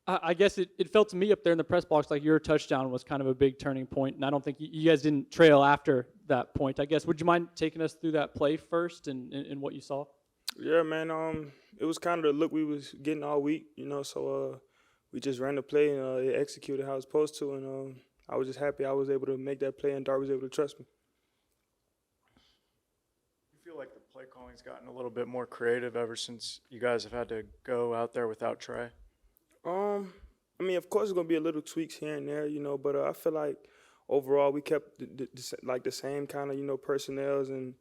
I guess it felt to me up there in the press box like your touchdown was kind of a big turning point, and I don't think you guys didn't trail after that point. I guess would you mind taking us through that play first and what you saw? Yeah, man. It was kind of the look we was getting all week, So we just ran the play and it executed how it's supposed to, and I was just happy I was able to make that play and Dart was able to trust me. You feel like the play calling's gotten a little bit more creative ever since you guys have had to go out there without Trey? I mean, of course, it's gonna be a little tweaks here and there, but I feel like overall we kept like the same kind of personnels and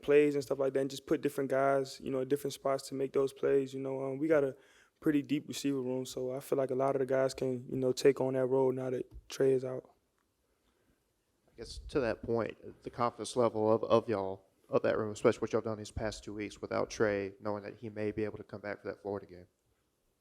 plays and stuff like that, and just put different guys, at different spots to make those plays. We got a pretty deep receiver room, so I feel like a lot of the guys can take on that role now that Trey is out. I guess to that point, the confidence level of y'all, of that room, especially what y'all done these past 2 weeks without Trey, knowing that he may be able to come back for that Florida game.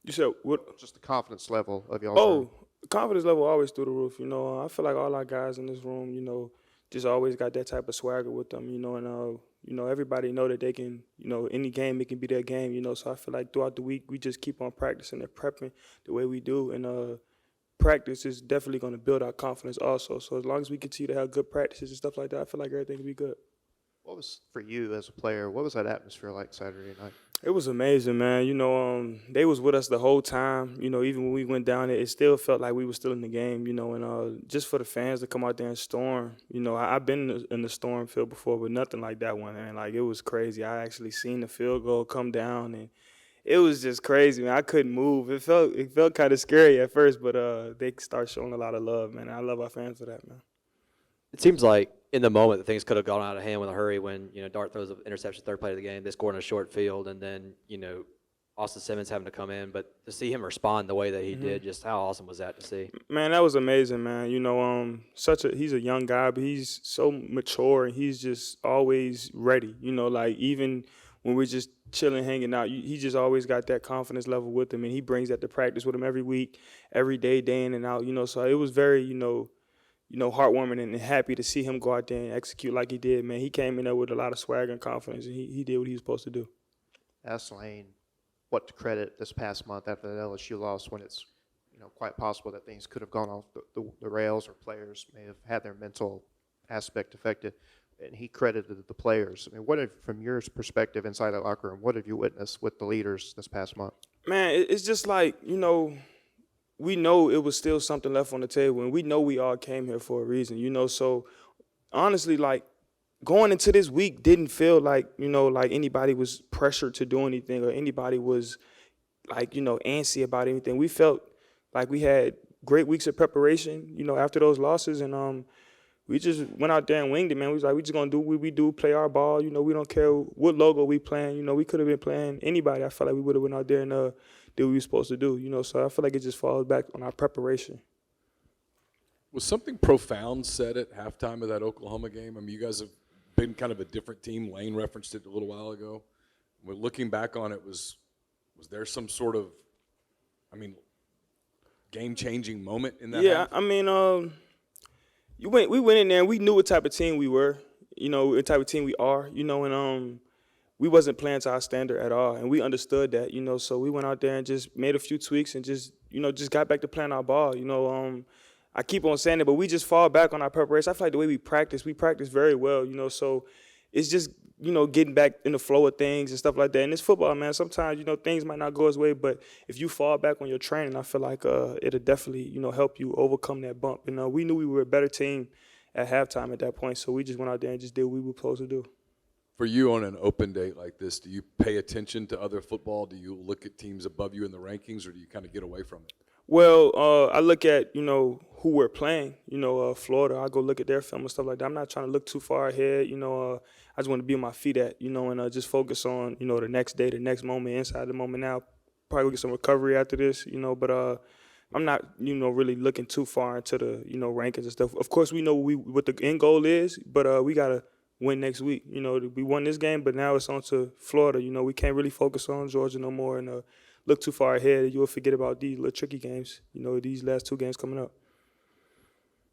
You said what? Just the confidence level of y'all. Oh, confidence level always through the roof. I feel like all our guys in this room, just always got that type of swagger with them. And everybody know that they can, any game it can be their game. So I feel like throughout the week we just keep on practicing and prepping the way we do, and practice is definitely going to build our confidence also. So as long as we continue to have good practices and stuff like that, I feel like everything will be good. What was, for you as a player, what was that atmosphere like Saturday night? It was amazing, man. They was with us the whole time. Even when we went down there, it still felt like we were still in the game. And just for the fans to come out there and storm. I've been in the storm field before, but nothing like that one. And like it was crazy. I actually seen the field goal come down, and it was just crazy, man. I couldn't move. It felt kind of scary at first, but they start showing a lot of love, man. I love our fans for that, man. It seems like in the moment that things could have gone out of hand with a hurry when, Dart throws an interception third play of the game, they score in a short field, and then, Austin Simmons having to come in. But to see him respond the way that he did, just how awesome was that to see? Man, that was amazing, man. He's a young guy, but he's so mature, and he's just always ready. Like even when we're just chilling, hanging out, he just always got that confidence level with him, and he brings that to practice with him every week, every day, day in and out. So it was very, heartwarming and happy to see him go out there and execute like he did, man. He came in there with a lot of swagger and confidence, and he did what he was supposed to do. Ask Lane what to credit this past month after that LSU loss, when it's quite possible that things could have gone off the rails, or players may have had their mental aspect affected, and he credited the players. I mean, from your perspective inside the locker room, what have you witnessed with the leaders this past month? Man, it's just like, we know it was still something left on the table, and we know we all came here for a reason, So honestly, like going into this week didn't feel like, like anybody was pressured to do anything, or anybody was like, antsy about anything. We felt like we had great weeks of preparation, after those losses, and we just went out there and winged it, man. We was like, we just gonna do what we do, play our ball. We don't care what logo we playing. We could have been playing anybody. I felt like we would have went out there and did what we were supposed to do. So I feel like it just falls back on our preparation. Was something profound said at halftime of that Oklahoma game? I mean, you guys have been kind of a different team. Lane referenced it a little while ago. When looking back on it, was there some sort of, game-changing moment in that? Yeah, half? we went in there and we knew what type of team we were, what type of team we are, and we wasn't playing to our standard at all, and we understood that, so we went out there and just made a few tweaks and just got back to playing our ball, I keep on saying it, but we just fall back on our preparation. I feel like the way we practice very well, so it's just, getting back in the flow of things and stuff like that. And it's football, man. Sometimes, things might not go as way, but if you fall back on your training, I feel like it'll definitely, help you overcome that bump. And we knew we were a better team at halftime at that point, so we just went out there and just did what we were supposed to do. For you on an open date like this, do you pay attention to other football? Do you look at teams above you in the rankings, or do you kind of get away from it? Well, I look at, who we're playing, Florida. I go look at their film and stuff like that. I'm not trying to look too far ahead, I just want to be on my feet and just focus on, the next day, the next moment, inside the moment now. Probably get some recovery after this, but I'm not, really looking too far into the, rankings and stuff. Of course, we know what the end goal is, but we got to win next week. We won this game, but now it's on to Florida. We can't really focus on Georgia no more and look too far ahead. You'll forget about these little tricky games, these last two games coming up.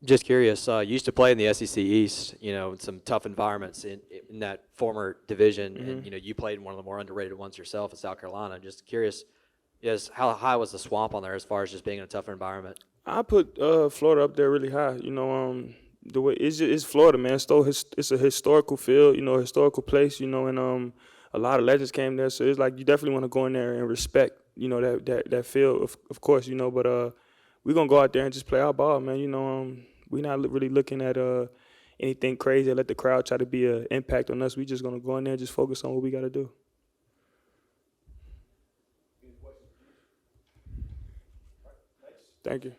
Just curious, you used to play in the SEC East, in some tough environments in that former division, and, you played in one of the more underrated ones yourself in South Carolina. Just curious, Yes, how high was the swamp on there as far as just being in a tougher environment? I put Florida up there really high. You know, the way it's Florida, man. It's a historical field, you know, a historical place, you know, and a lot of legends came there. So it's like you definitely want to go in there and respect, you know, that field, of course, you know. But we're gonna go out there and just play our ball, man. You know, we're not really looking at anything crazy. Let the crowd try to be an impact on us. We just gonna go in there and just focus on what we gotta do. Thank you.